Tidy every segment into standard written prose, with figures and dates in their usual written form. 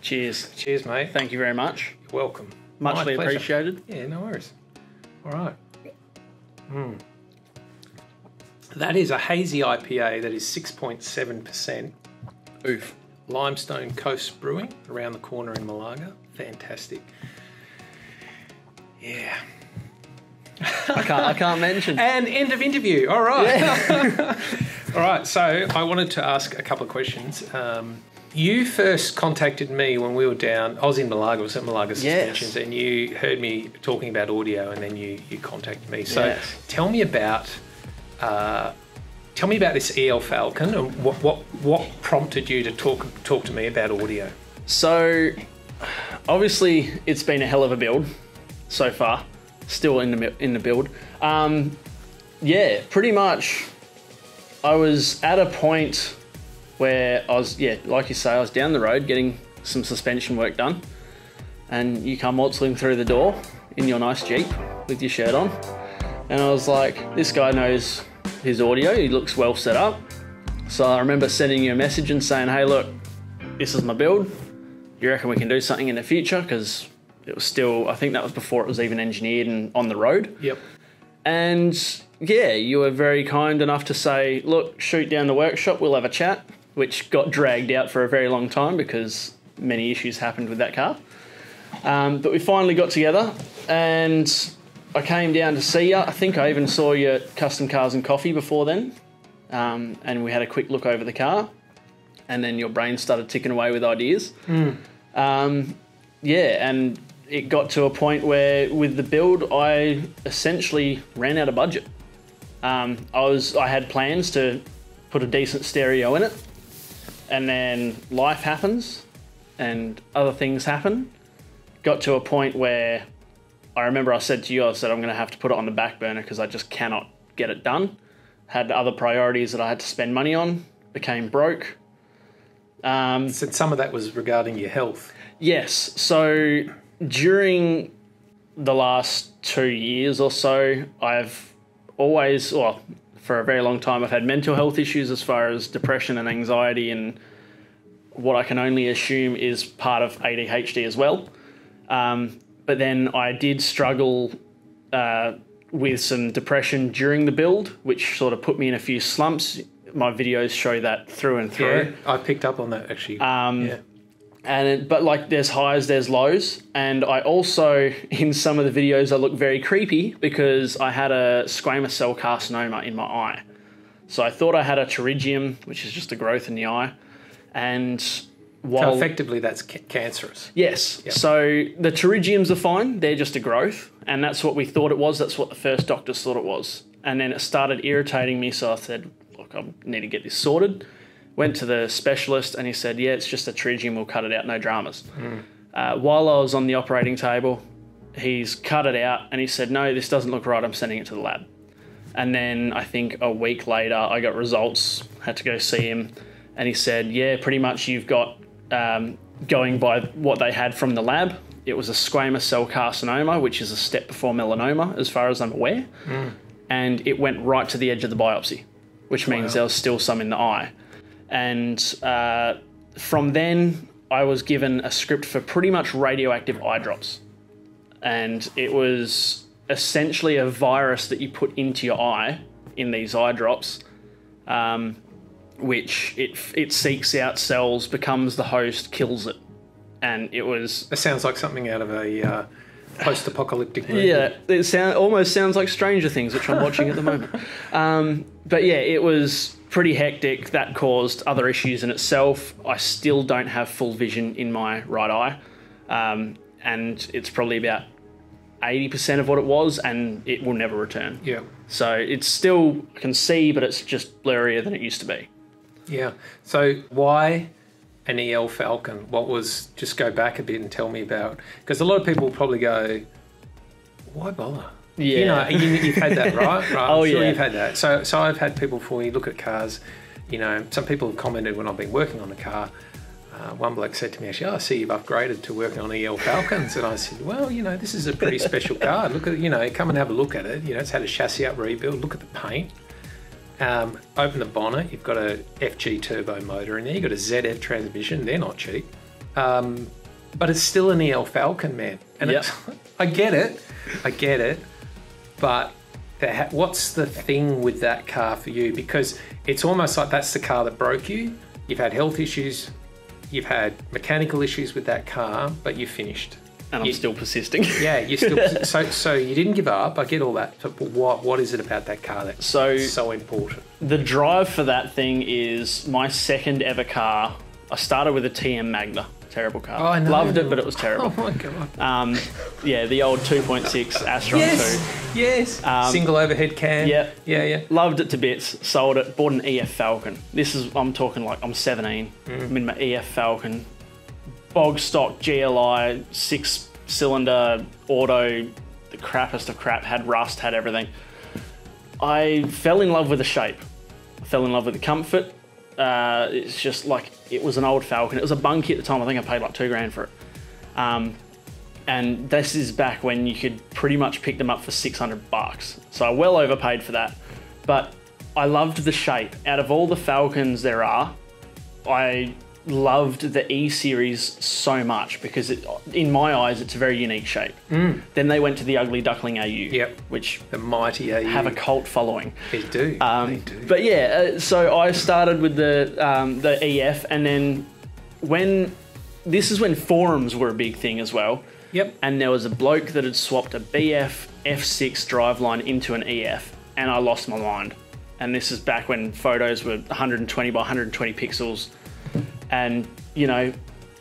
Cheers. Cheers, mate. Thank you very much. You're welcome. Muchly appreciated. Yeah, no worries. All right. That is a hazy IPA that is 6.7%. Oof. Limestone Coast Brewing around the corner in Malaga. Fantastic. Yeah. I can't mention. And end of interview. All right. Yeah. All right. So I wanted to ask a couple of questions. You first contacted me when we were down. I was in Malaga. I was at Malaga Suspensions, and you heard me talking about audio, and then you contacted me. So tell me about this EL Falcon and what prompted you to talk to me about audio. So obviously it's been a hell of a build so far. Still in the build. Yeah, pretty much. I was at a point where I was, like you say, I was down the road getting some suspension work done, and you come waltzing through the door in your nice Jeep with your shirt on, and I was like, this guy knows his audio, he looks well set up. So I remember sending you a message and saying, hey, look, this is my build. You reckon we can do something in the future? Because it was still, I think that was before it was even engineered and on the road. Yep. And yeah, you were very kind enough to say, look, shoot down the workshop, we'll have a chat, which got dragged out for a very long time because many issues happened with that car. But we finally got together, and I came down to see you. I think I even saw you at Custom Cars and Coffee before then. And we had a quick look over the car, and then your brain started ticking away with ideas. Yeah, and it got to a point where with the build, I essentially ran out of budget. I had plans to put a decent stereo in it, and then life happens and other things happen. Got to a point where I remember I said to you, I'm going to have to put it on the back burner because I just cannot get it done. Had other priorities that I had to spend money on, became broke. So some of that was regarding your health. Yes. So during the last 2 years or so, I've always, well, for a very long time, I've had mental health issues as far as depression and anxiety, and what I can only assume is part of ADHD as well. But then I did struggle with some depression during the build, which sort of put me in a few slumps. My videos show that through and through. Yeah, I picked up on that actually. But like there's highs, there's lows. And I also, in some of the videos, I look very creepy because I had a squamous cell carcinoma in my eye. So I thought I had a pterygium, which is just a growth in the eye. And while... So effectively that's cancerous. Yes. Yep. So the pterygiums are fine. They're just a growth. And that's what we thought it was. That's what the first doctors thought it was. And then it started irritating me. So I said, look, I need to get this sorted. Went to the specialist and he said, yeah, it's just a pterygium, we'll cut it out, no dramas. While I was on the operating table, he's cut it out and he said, no, this doesn't look right, I'm sending it to the lab. And then I think a week later, I got results, had to go see him, and he said, yeah, pretty much you've got, going by what they had from the lab, it was a squamous cell carcinoma, which is a step before melanoma, as far as I'm aware. And it went right to the edge of the biopsy, which means there was still some in the eye. And from then, I was given a script for pretty much radioactive eye drops. And it was essentially a virus that you put into your eye in these eye drops, which it seeks out cells, becomes the host, kills it. And it was... That sounds like something out of a post-apocalyptic movie. Yeah, it almost sounds like Stranger Things, which I'm watching at the moment. But yeah, it was... pretty hectic. That caused other issues in itself. I still don't have full vision in my right eye, and it's probably about 80% of what it was, and it will never return. Yeah. So it's still, I can see, but it's just blurrier than it used to be. Yeah. So why an EL Falcon? What was, just go back a bit and tell me about, because a lot of people will probably go, why bother? Yeah. You know, you've had that, right? Right. Oh, I'm sure yeah. You've had that. So I've had people, before you look at cars, you know, some people have commented when I've been working on the car. One bloke said to me, actually, I see you've upgraded to working on EL Falcons. And I said, well, you know, this is a pretty special car. Look at, you know, come and have a look at it. You know, it's had a chassis up rebuild. Look at the paint. Open the bonnet. You've got a FG turbo motor in there. You've got a ZF transmission. They're not cheap. But it's still an EL Falcon, man. And Yep. I get it. But what's the thing with that car for you? Because it's almost like that's the car that broke you. You've had health issues, you've had mechanical issues with that car, but you finished. And I'm still persisting. Yeah, you still so you didn't give up. I get all that. But what is it about that car that's so important? The drive for that thing is my second ever car. I started with a TM Magna. Terrible car. Oh, I know. Loved it, but it was terrible. Oh my god. Yeah, the old 2.6 Astron 2. Yes. Single overhead cam. Yeah. Yeah. Loved it to bits. Sold it. Bought an EF Falcon. I'm talking like I'm 17. I'm in my EF Falcon. Bog stock GLI, 6-cylinder auto, the crappest of crap, had rust, had everything. I fell in love with the shape. I fell in love with the comfort. It's just like, it was an old Falcon. It was a bunkie at the time. I think I paid like $2,000 for it. And this is back when you could pretty much pick them up for $600. So I well overpaid for that. But I loved the shape. Out of all the Falcons there are, I loved the E-Series so much because in my eyes, it's a very unique shape. Then they went to the Ugly Duckling AU, which the mighty AU have a cult following. They do. They do. But yeah, so I started with the EF, and then this is when forums were a big thing as well. Yep. And there was a bloke that had swapped a BF F6 driveline into an EF, and I lost my mind. And this is back when photos were 120 by 120 pixels. And, you know,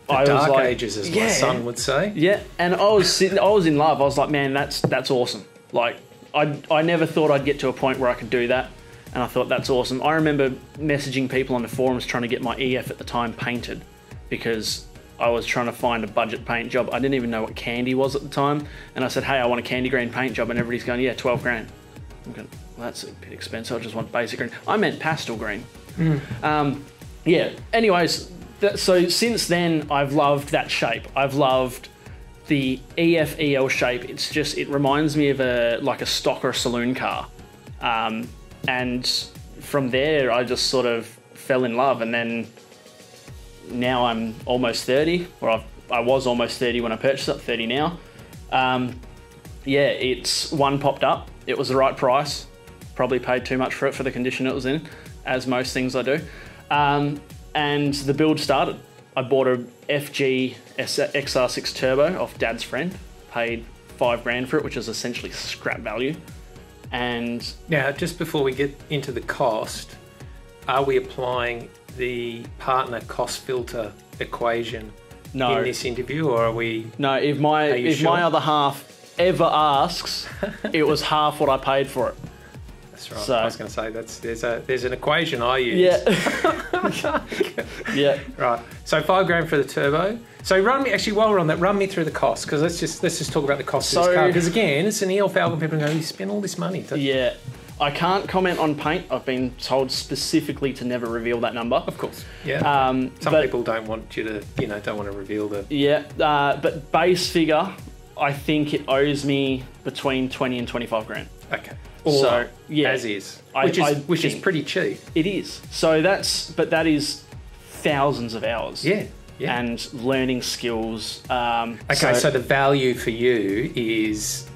I was dark ages, as my son would say. Yeah, and I was in love. I was like, man, that's awesome. Like, I never thought I'd get to a point where I could do that. And I thought, that's awesome. I remember messaging people on the forums trying to get my EF at the time painted because I was trying to find a budget paint job. I didn't even know what candy was at the time. And I said, hey, I want a candy green paint job. And everybody's going, yeah, $12,000. I'm going, well, that's a bit expensive. I just want basic green. I meant pastel green. Yeah, anyways, so since then, I've loved that shape. I've loved the EF EL shape. It's just, it reminds me of like a stock or a saloon car. And from there, I just sort of fell in love. And then now I'm almost 30, or I was almost 30 when I purchased it, 30 now. Yeah, it's one popped up. It was the right price. Probably paid too much for it for the condition it was in, as most things I do. And the build started. I bought a FG XR6 Turbo off Dad's friend, paid $5,000 for it, which is essentially scrap value. And now, just before we get into the cost, are we applying the partner cost filter equation in this interview, or are we? No, if my other half ever asks, it was half what I paid for it. That's right. So, I was going to say there's an equation I use. Yeah. Yeah. Right. So $5,000 for the turbo. So while we're on that, run me through the cost, because let's just talk about the cost of this car. Because again, it's an EL Falcon. People go, you spend all this money. Yeah. I can't comment on paint. I've been told specifically to never reveal that number. Of course. Yeah. Some people don't want you to, don't want to reveal the. Yeah. But base figure, I think it owes me between 20 and 25 grand. Okay. So yeah, as is, which is pretty cheap. It is. So that is thousands of hours. Yeah. And learning skills. Okay, so the value for you is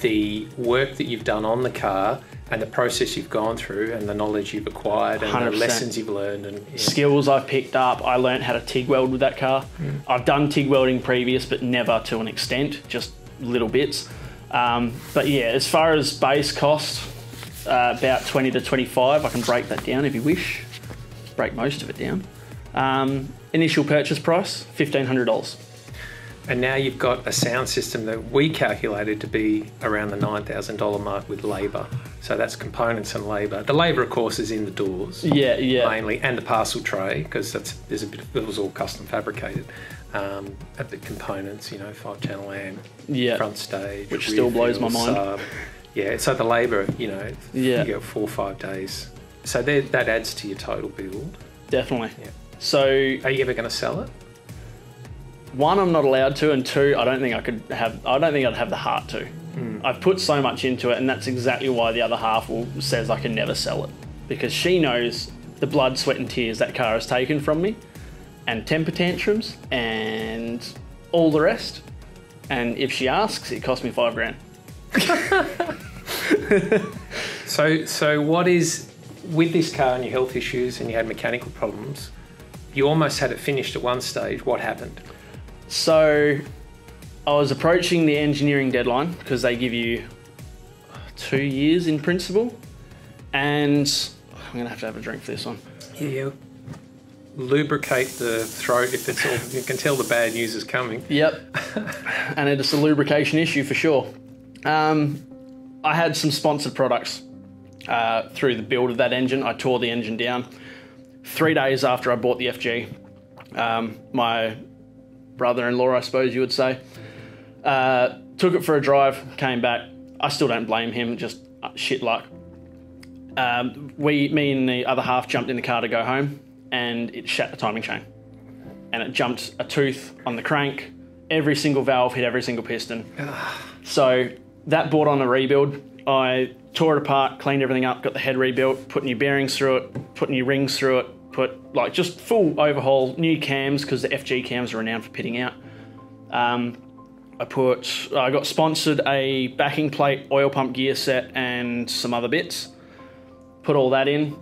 the work that you've done on the car and the process you've gone through and the knowledge you've acquired and 100%. The lessons you've learned and skills I've picked up. I learned how to TIG weld with that car. I've done TIG welding previous, but never to an extent, just little bits. But yeah, as far as base cost, about 20 to 25. I can break that down if you wish. Break most of it down. Initial purchase price, $1,500. And now you've got a sound system that we calculated to be around the $9,000 mark with labour. So that's components and labour. The labour, of course, is in the doors. Yeah. Mainly, and the parcel tray, because it was all custom fabricated. At the components, 5-channel amp, front stage, which still blows my mind. Sub. Yeah, so the labour, you go 4 or 5 days. So that adds to your total build. Definitely. Yeah. So, are you ever going to sell it? One, I'm not allowed to, and two, I don't think I'd have the heart to. I've put so much into it, and that's exactly why the other half says I can never sell it, because she knows the blood, sweat, and tears that car has taken from me, and temper tantrums, and all the rest. And if she asks, it cost me $5,000. So what is, with this car and your health issues and you had mechanical problems, you almost had it finished at one stage. What happened? So I was approaching the engineering deadline because they give you 2 years in principle. And I'm going to have a drink for this one. Yeah. Lubricate the throat if it's all, you can tell the bad news is coming. Yep. And it's a lubrication issue for sure. I had some sponsored products through the build of that engine. I tore the engine down. 3 days after I bought the FG, my brother-in-law, I suppose you would say, took it for a drive, came back. I still don't blame him, just shit luck. Me and the other half jumped in the car to go home, and it shat the timing chain. And it jumped a tooth on the crank. Every single valve hit every single piston. So that brought on a rebuild. I tore it apart, cleaned everything up, got the head rebuilt, put new bearings through it, put new rings through it, put like just full overhaul, new cams because the FG cams are renowned for pitting out. I got sponsored a backing plate, oil pump gear set, and some other bits. Put all that in.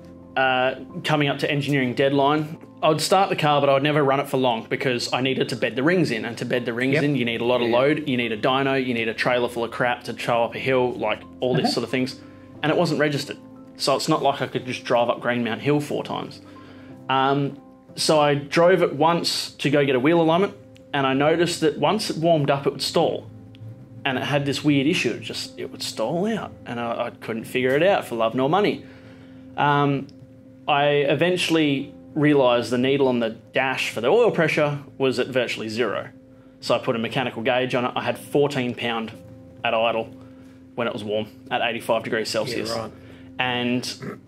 Coming up to engineering deadline, I would start the car, but I would never run it for long because I needed to bed the rings in. And to bed the rings in, you need a lot of load. You need a dyno. You need a trailer full of crap to tow up a hill, like all this sort of things. And it wasn't registered. So it's not like I could just drive up Greenmount Hill 4 times. So I drove it once to go get a wheel alignment. And I noticed that once it warmed up, it would stall. And it had this weird issue. It would stall out. And I couldn't figure it out for love nor money. I eventually realised the needle on the dash for the oil pressure was at virtually 0. So I put a mechanical gauge on it. I had 14 pound at idle when it was warm at 85 degrees Celsius. Yeah, right. And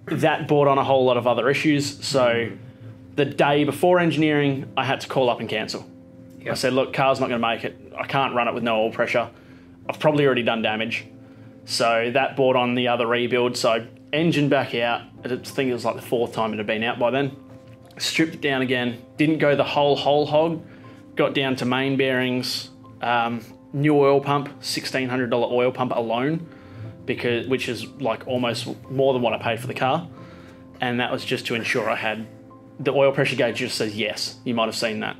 that brought on a whole lot of other issues. So the day before engineering, I had to call up and cancel. Yep. I said, look, car's not going to make it. I can't run it with no oil pressure. I've probably already done damage. So that brought on the other rebuild. So engine back out. I think it was like the 4th time it had been out by then. Stripped it down again. Didn't go the whole hog. Got down to main bearings. New oil pump, $1,600 oil pump alone, which is like almost more than what I paid for the car. And that was just to ensure I had the oil pressure gauge. Just says yes. You might have seen that.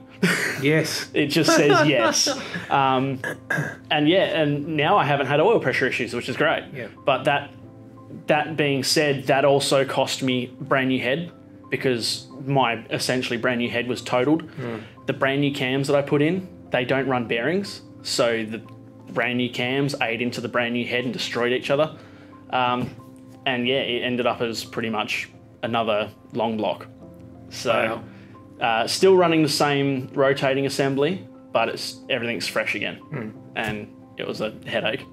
Yes. It just says yes. And now I haven't had oil pressure issues, which is great. Yeah. But that being said, that also cost me brand new head because my essentially brand new head was totaled. The brand new cams that I put in, they don't run bearings. So the brand new cams ate into the brand new head and destroyed each other. And yeah, it ended up as pretty much another long block. So still running the same rotating assembly, but everything's fresh again. And it was a headache.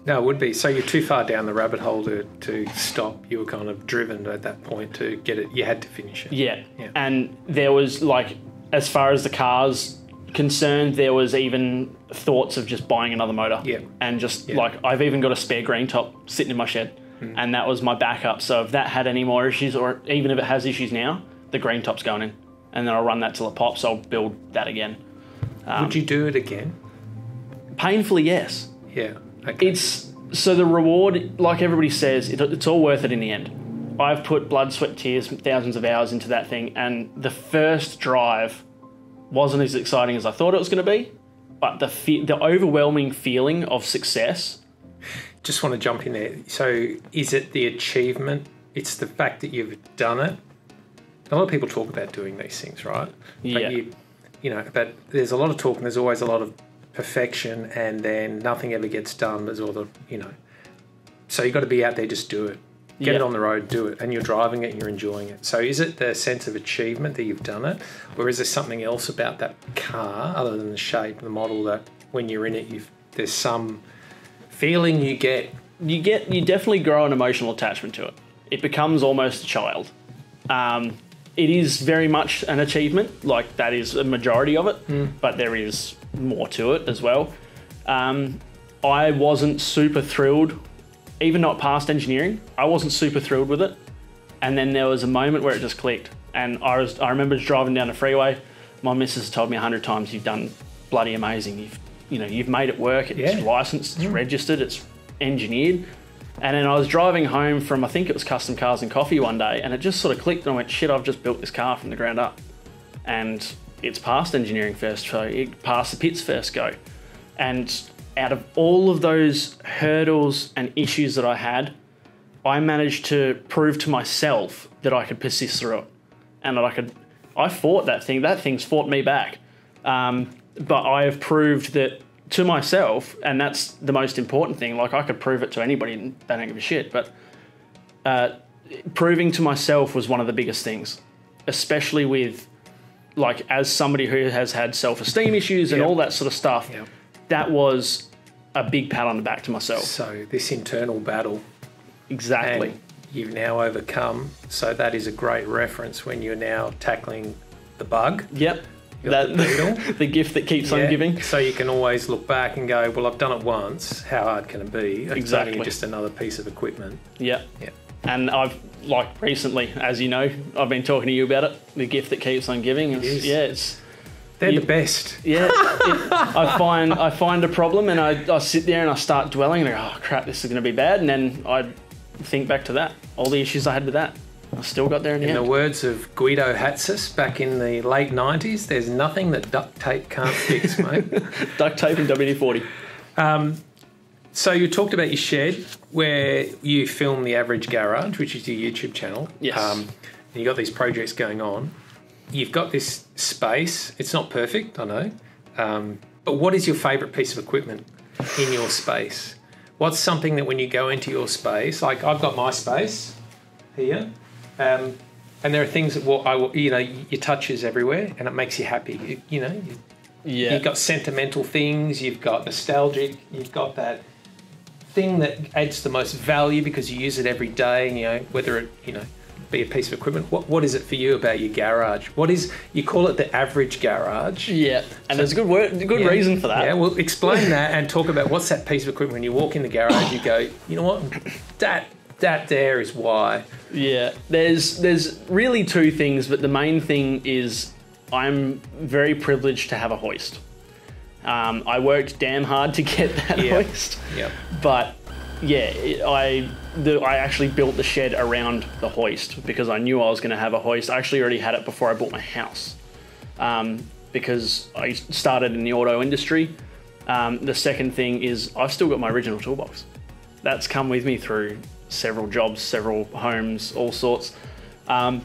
No, it would be. So you're too far down the rabbit hole to stop. You were kind of driven at that point to get it. You had to finish it. Yeah. And there was like, as far as the car's concerned, there was even thoughts of just buying another motor. Yeah. And like, I've even got a spare green top sitting in my shed. And that was my backup. So if that had any more issues, or even if it has issues now, the green top's going in. And then I'll run that till it pops. I'll build that again. Would you do it again? Painfully, yes. Yeah. Okay. So the reward, like everybody says, it's all worth it in the end. I've put blood, sweat, tears, thousands of hours into that thing, and the first drive wasn't as exciting as I thought it was going to be, but the overwhelming feeling of success. Just want to jump in there. So is it the achievement? It's the fact that you've done it. A lot of people talk about doing these things, right? Yeah. But but there's a lot of talk and there's always a lot of perfection, and then nothing ever gets done. There's all the, so you got to be out there, just do it. Get it on the road, do it. And you're driving it and you're enjoying it. So is it the sense of achievement that you've done it? Or is there something else about that car other than the shape, the model, that when you're in it, there's some feeling you get? You definitely grow an emotional attachment to it. It becomes almost a child. It is very much an achievement. Like, that is a majority of it. But there is more to it as well. I wasn't super thrilled, even not past engineering. I wasn't super thrilled with it. And then there was a moment where it just clicked. And I remember driving down the freeway. My missus told me 100 times, you've done bloody amazing. You've made it work. It's licensed, it's registered, it's engineered. And then I was driving home from, I think it was Custom Cars and Coffee one day, and it just sort of clicked and I went, shit, I've just built this car from the ground up. And it's passed engineering first, so it passed the pits first go. And out of all of those hurdles and issues that I had, I managed to prove to myself that I could persist through it. And that I fought that thing. That thing's fought me back. But I have proved that to myself, and that's the most important thing. Like, I could prove it to anybody and they don't give a shit. But proving to myself was one of the biggest things, especially with, like, as somebody who has had self-esteem issues and all that sort of stuff. Yep. That was a big pat on the back to myself. So this internal battle. Exactly. And you've now overcome. So that is a great reference when you're now tackling the bug. Yep. The gift that keeps on giving. So you can always look back and go, well, I've done it once. How hard can it be? It's only just another piece of equipment. Yeah. Yeah. And I've, like, recently, as you know, I've been talking to you about it. The gift that keeps on giving. They're the best. Yeah. I find a problem and I sit there and I start dwelling and I go, oh crap, this is going to be bad. And then I think back to that, all the issues I had with that. I still got there in the end. In the words of Guido Hatzis back in the late 90s, there's nothing that duct tape can't fix, mate. Duct tape and WD-40. So you talked about your shed where you film The Average Garage, which is your YouTube channel. Yes. And you got these projects going on. You've got this space. It's not perfect, I know. But what is your favourite piece of equipment in your space? What's something that when you go into your space, like I've got my space here, and there are things that your touch is everywhere and it makes you happy. You've got sentimental things, you've got nostalgic, you've got that thing that adds the most value because you use it every day, whether it, be a piece of equipment. What is it for you about your garage? You call it the average garage. Yeah, and there's a good reason for that. Yeah, well, explain that and talk about what's that piece of equipment when you walk in the garage, you go, you know what, that there is why. Yeah, there's really two things, but the main thing is I'm very privileged to have a hoist. I worked damn hard to get that hoist. Yep. But yeah, I actually built the shed around the hoist because I knew I was going to have a hoist. I actually already had it before I bought my house because I started in the auto industry. The second thing is I've still got my original toolbox. That's come with me through several jobs, several homes, all sorts. But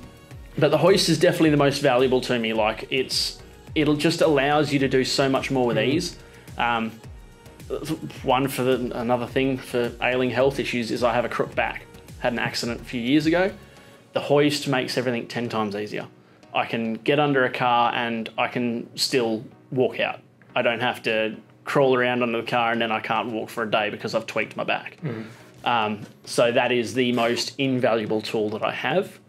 the hoist is definitely the most valuable to me. Like, it'll just allows you to do so much more with ease. Another thing for ailing health issues is I have a crook back. Had an accident a few years ago. The hoist makes everything 10 times easier. I can get under a car and I can still walk out. I don't have to crawl around under the car and then I can't walk for a day because I've tweaked my back. So that is the most invaluable tool that I have.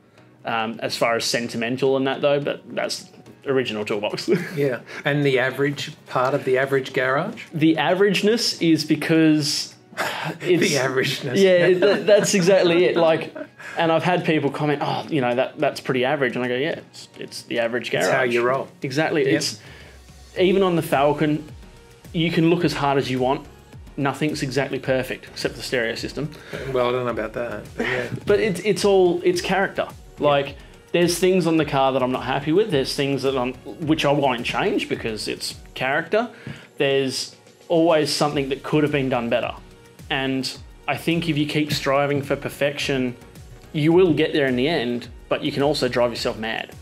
As far as sentimental and that though, but that's original toolbox. Yeah. And the average part of the average garage? The averageness is because it's... The averageness. Yeah, that's exactly it. Like, and I've had people comment, oh, that's pretty average. And I go, yeah, it's the average garage. It's how you roll. Exactly. Yep. It's even on the Falcon, you can look as hard as you want. Nothing's exactly perfect except the stereo system. Well, I don't know about that, but yeah. But it's character. Like, there's things on the car that I'm not happy with. There's things which I won't change because it's character. There's always something that could have been done better. And I think if you keep striving for perfection, you will get there in the end, but you can also drive yourself mad.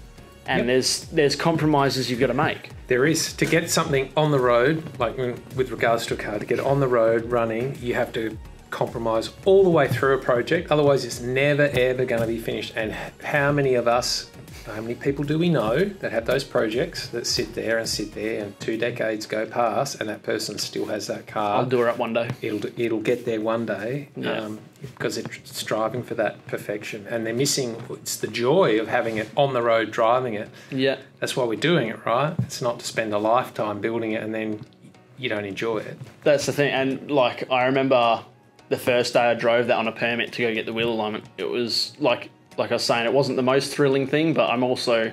And there's compromises you've got to make. There is. To get something on the road, like with regards to a car, to get it on the road running, you have to compromise all the way through a project. Otherwise, it's never, ever going to be finished. And how many people do we know that have those projects that sit there and 2 decades go past and that person still has that car? I'll do it up one day. It'll get there one day because they're striving for that perfection. And they're missing, it's the joy of having it on the road, driving it. Yeah. That's why we're doing it, right? It's not to spend a lifetime building it and then you don't enjoy it. That's the thing. And like, I remember the first day I drove that on a permit to go get the wheel alignment. It was like I was saying, it wasn't the most thrilling thing, but I'm also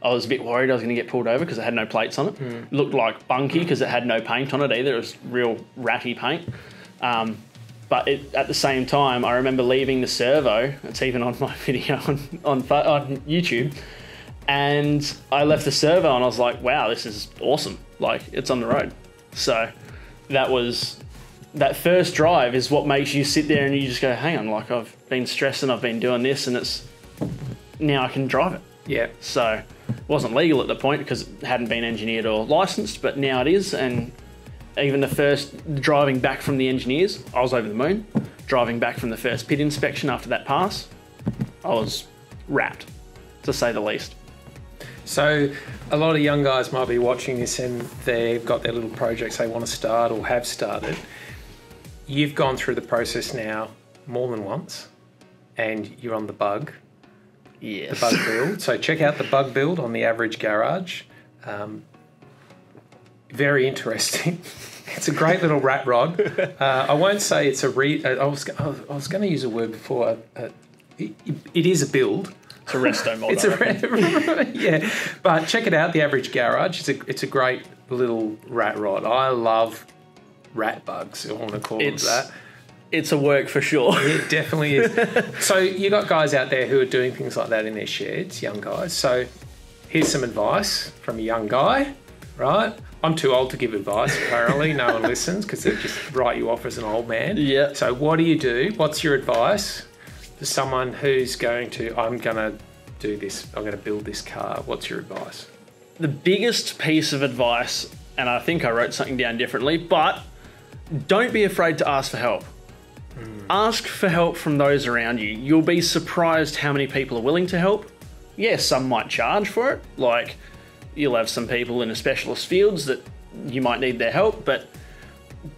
I was a bit worried I was going to get pulled over because it had no plates on it. It looked like bunky because it had no paint on it either. It was real ratty paint. But at the same time, I remember leaving the servo. It's even on my video on YouTube. And I left the servo and I was like, wow, this is awesome. Like, it's on the road. So that first drive is what makes you sit there and you just go, hang on, like I've been stressing, I've been doing this, and now I can drive it. Yeah. So it wasn't legal at the point because it hadn't been engineered or licensed, but now it is. And even the first driving back from the engineers, I was over the moon. Driving back from the first pit inspection after that pass, I was wrapped, to say the least. So a lot of young guys might be watching this and they've got their little projects they want to start or have started. You've gone through the process now more than once and you're on the bug. Yes. The bug build. So check out the bug build on the Average Garage. Very interesting. It's a great little rat rod. I won't say it's a I was going to use a word before. It is a build. It's a resto mod. Yeah, but check it out. The Average Garage. It's a great little rat rod. I love rat bugs. I want to call it that. It's a work for sure. It definitely is. So you got guys out there who are doing things like that in their sheds, young guys. So here's some advice from a young guy, right? I'm too old to give advice, apparently. No one listens because they just write you off as an old man. Yeah. So what do you do? What's your advice to someone who's I'm going to do this, I'm going to build this car? What's your advice? The biggest piece of advice, and I think I wrote something down differently, but don't be afraid to ask for help. Ask for help from those around you. You'll be surprised how many people are willing to help. Yes, some might charge for it. Like, you'll have some people in the specialist fields that you might need their help, but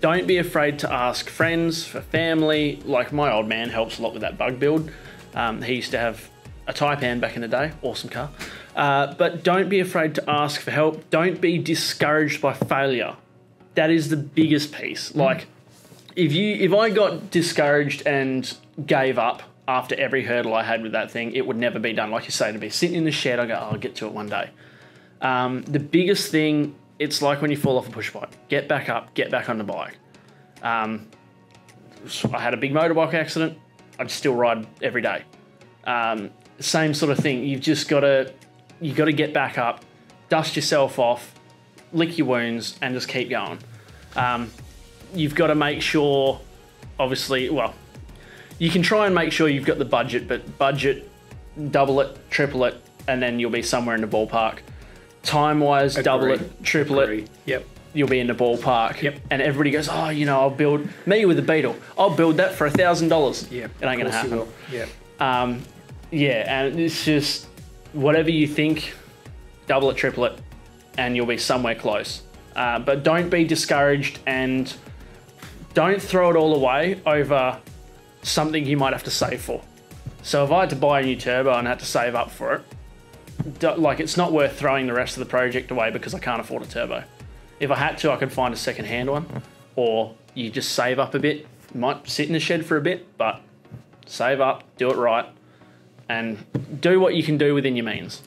don't be afraid to ask friends, for family. Like, my old man helps a lot with that bug build. He used to have a Taipan back in the day. Awesome car. But don't be afraid to ask for help. Don't be discouraged by failure. That is the biggest piece. Like, if I got discouraged and gave up after every hurdle I had with that thing, it would never be done. Like you say, to be sitting in the shed, I go, I'll get to it one day. The biggest thing, it's like when you fall off a push bike. Get back up, get back on the bike. So I had a big motorbike accident. I'd still ride every day. Same sort of thing. You've got to get back up, dust yourself off, lick your wounds, and just keep going. You've got to make sure, obviously, well, you can try and make sure you've got the budget, but budget, double it, triple it, and then you'll be somewhere in the ballpark. Time-wise, double it, triple it. Yep. You'll be in the ballpark. Yep. And everybody goes, oh, I'll build, me with a Beetle, I'll build that for $1,000. Yep. It ain't going to happen. Yep. Yeah, and it's just whatever you think, double it, triple it, and you'll be somewhere close. But don't be discouraged and don't throw it all away over something you might have to save for. So if I had to buy a new turbo and had to save up for it, like, it's not worth throwing the rest of the project away because I can't afford a turbo. If I had to, I could find a second-hand one, or you just save up a bit. You might sit in the shed for a bit, but save up, do it right, and do what you can do within your means.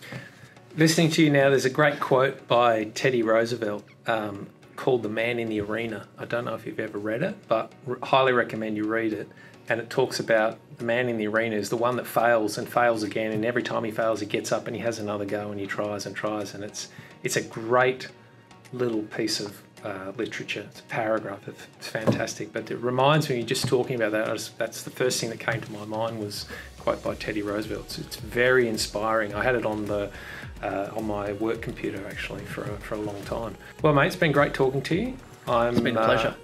Listening to you now, there's a great quote by Teddy Roosevelt called The Man in the Arena. I don't know if you've ever read it, but highly recommend you read it. And it talks about the man in the arena is the one that fails and fails again, and every time he fails, he gets up and he has another go and he tries and tries. And it's a great little piece of literature. It's a paragraph. It's fantastic. But it reminds me, just talking about that, that's the first thing that came to my mind was a quote by Teddy Roosevelt. It's very inspiring. I had it on my work computer actually for a long time. Well, mate, it's been great talking to you. It's been a pleasure.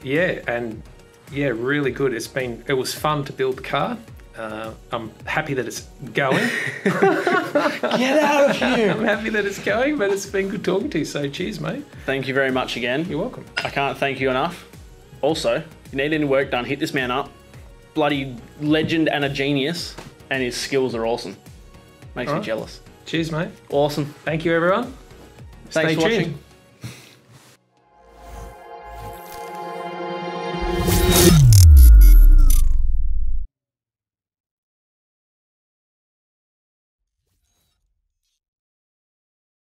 Yeah, really good. It was fun to build the car. I'm happy that it's going. Get out of here. I'm happy that it's going, but it's been good talking to you. So cheers, mate. Thank you very much again. You're welcome. I can't thank you enough. Also, if you need any work done, hit this man up. Bloody legend and a genius, and his skills are awesome. Makes me jealous. Cheers, mate. Awesome. Thanks for watching.